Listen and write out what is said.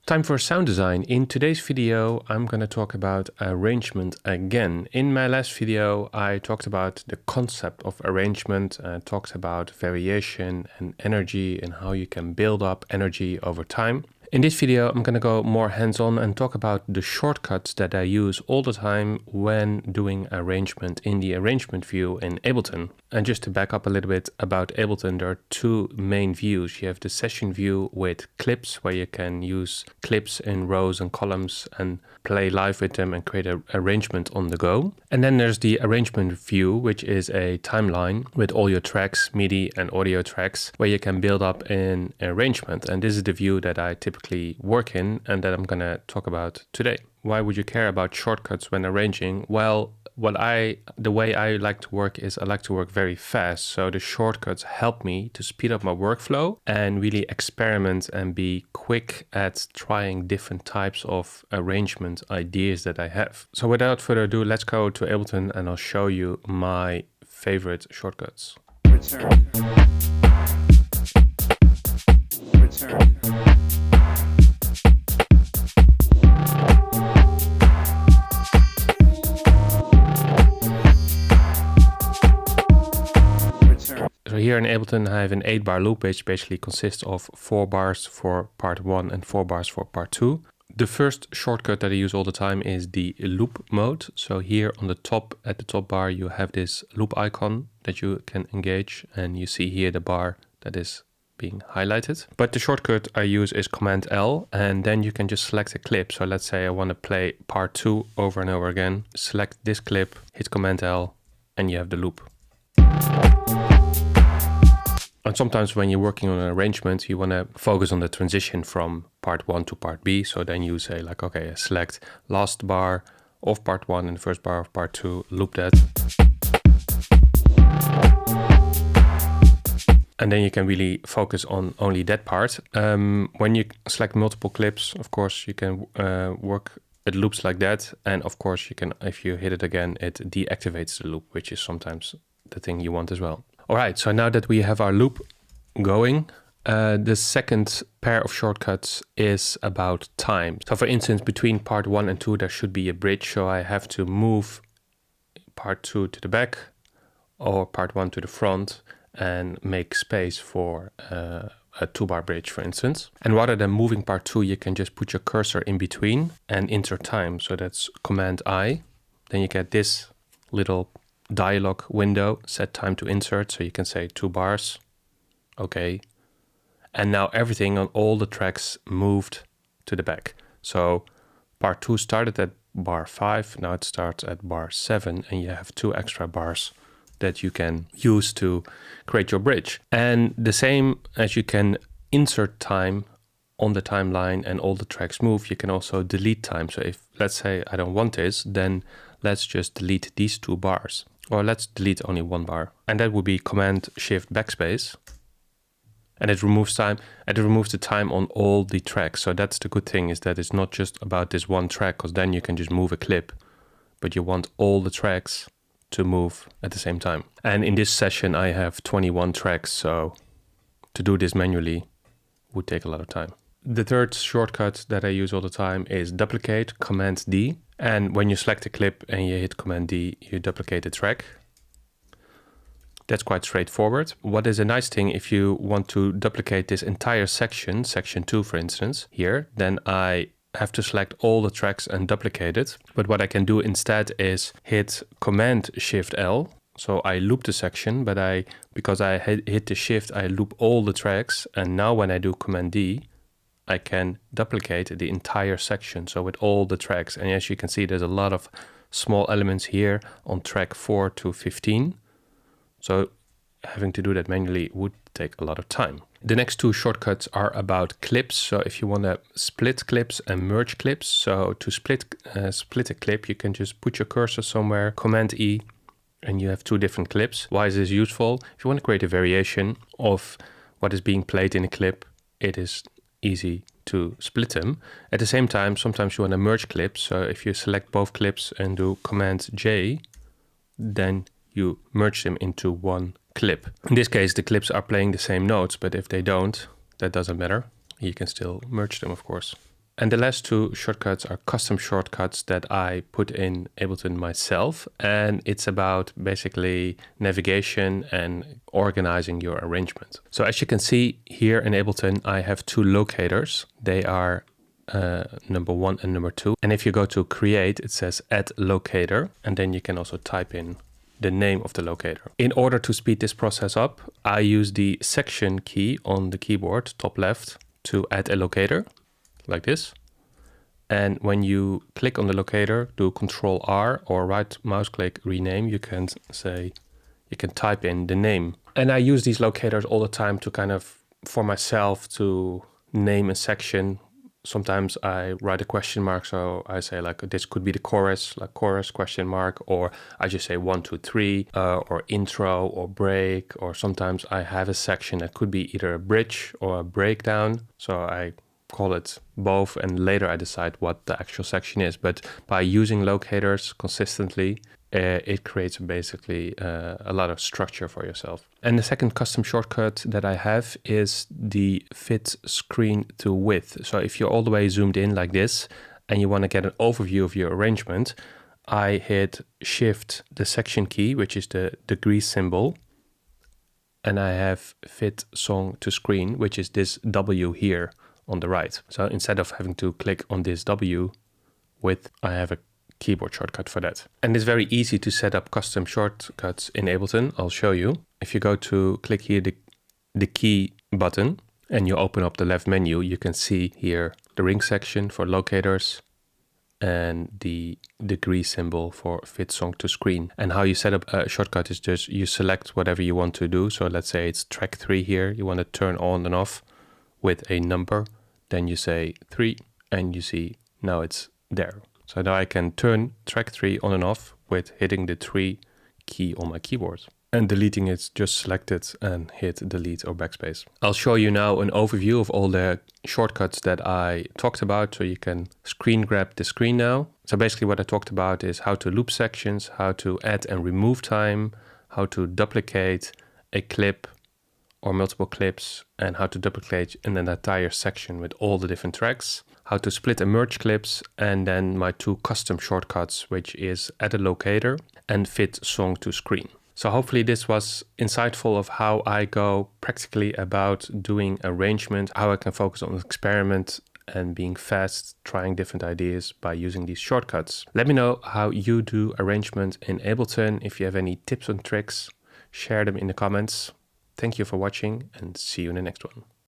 Time for sound design. In today's video, I'm going to talk about arrangement again. In my last video, I talked about the concept of arrangement, talked about variation and energy and how you can build up energy over time. In this video, I'm going to go more hands-on and talk about the shortcuts that I use all the time when doing arrangement in the arrangement view in Ableton. And just to back up a little bit about Ableton, there are two main views. You have the session view with clips, where you can use clips in rows and columns and play live with them and create an arrangement on the go. And then there's the arrangement view, which is a timeline with all your tracks, MIDI and audio tracks, where you can build up an arrangement. And this is the view that I typically work in and that I'm going to talk about today. Why would you care about shortcuts when arranging? Well, the way I like to work is I like to work very fast. So the shortcuts help me to speed up my workflow and really experiment and be quick at trying different types of arrangement ideas that I have. So without further ado, let's go to Ableton and I'll show you my favorite shortcuts. Return. So here in Ableton I have an 8-bar loop, which basically consists of 4 bars for part 1 and 4 bars for part 2. The first shortcut that I use all the time is the loop mode. So here on the top, at the top bar, you have this loop icon that you can engage, and you see here the bar that is being highlighted. But the shortcut I use is Command L, and then you can just select a clip. So let's say I want to play part 2 over and over again. Select this clip, hit Command L, and you have the loop. And sometimes when you're working on an arrangement, you want to focus on the transition from part 1 to part B. So then you say like, okay, I select last bar of part 1 and the first bar of part 2, loop that. And then you can really focus on only that part. When you select multiple clips, of course, you can work it loops like that. And of course, you can, if you hit it again, it deactivates the loop, which is sometimes the thing you want as well. All right, so now that we have our loop going, the second pair of shortcuts is about time. So for instance, between part 1 and 2, there should be a bridge. So I have to move part 2 to the back or part 1 to the front and make space for a 2-bar bridge, for instance. And rather than moving part 2, you can just put your cursor in between and insert time. So that's Command I. Then you get this little dialog window, set time to insert, so you can say 2 bars, okay, and now everything on all the tracks moved to the back. So part 2 started at bar 5, now it starts at bar 7, and you have 2 extra bars that you can use to create your bridge. And the same as you can insert time on the timeline and all the tracks move, you can also delete time. So if, let's say, I don't want this, then let's just delete these 2 bars. Or let's delete only 1 bar. And that would be Command Shift Backspace. And it removes time, and it removes the time on all the tracks. So that's the good thing, is that it's not just about this one track, because then you can just move a clip, but you want all the tracks to move at the same time. And in this session, I have 21 tracks, so to do this manually would take a lot of time. The third shortcut that I use all the time is duplicate, Command D. And when you select a clip and you hit Command D, you duplicate the track. That's quite straightforward. What is a nice thing, if you want to duplicate this entire section, section 2 for instance, here, then I have to select all the tracks and duplicate it. But what I can do instead is hit Command Shift L. So I loop the section, but because I hit the shift, I loop all the tracks. And now when I do Command D, I can duplicate the entire section, so with all the tracks. And as you can see, there's a lot of small elements here on track 4 to 15. So having to do that manually would take a lot of time. The next 2 shortcuts are about clips. So if you want to split clips and merge clips, so to split a clip, you can just put your cursor somewhere, Command E, and you have 2 different clips. Why is this useful? If you want to create a variation of what is being played in a clip, it is easy to split them. At the same time, sometimes you want to merge clips. So if you select both clips and do Command J, then you merge them into one clip. In this case, the clips are playing the same notes, but if they don't, that doesn't matter. You can still merge them, of course. And the last two shortcuts are custom shortcuts that I put in Ableton myself. And it's about basically navigation and organizing your arrangement. So as you can see here in Ableton, I have two locators. They are number 1 and number 2. And if you go to create, it says add locator. And then you can also type in the name of the locator. In order to speed this process up, I use the section key on the keyboard, top left, to add a locator. Like this. And when you click on the locator, do Control R or right mouse click rename, you can type in the name. And I use these locators all the time to kind of, for myself, to name a section. Sometimes I write a question mark, so I say like this could be the chorus, like chorus question mark, or I just say 1, 2, 3, or intro or break, or sometimes I have a section that could be either a bridge or a breakdown. So I call it both, and later I decide what the actual section is. But by using locators consistently, it creates basically a lot of structure for yourself. And the second custom shortcut that I have is the fit screen to width. So if you're all the way zoomed in like this and you want to get an overview of your arrangement, I hit Shift, the section key, which is the degree symbol, and I have fit song to screen, which is this W here on the right. So instead of having to click on this W width, I have a keyboard shortcut for that. And it's very easy to set up custom shortcuts in Ableton. I'll show you. If you go to click here the key button and you open up the left menu, you can see here the ring section for locators and the degree symbol for fit song to screen. And how you set up a shortcut is just you select whatever you want to do. So let's say it's track 3 here. You want to turn on and off with a number, then you say 3 and you see now it's there. So now I can turn track 3 on and off with hitting the 3 key on my keyboard. And deleting it, just select it and hit delete or backspace. I'll show you now an overview of all the shortcuts that I talked about, so you can screen grab the screen now. So basically what I talked about is how to loop sections, how to add and remove time, how to duplicate a clip or multiple clips, and how to duplicate in an entire section with all the different tracks, how to split and merge clips, and then my two custom shortcuts, which is add a locator and fit song to screen. So hopefully this was insightful of how I go practically about doing arrangement, how I can focus on experiment and being fast, trying different ideas by using these shortcuts. Let me know how you do arrangement in Ableton. If you have any tips and tricks, share them in the comments. Thank you for watching and see you in the next one.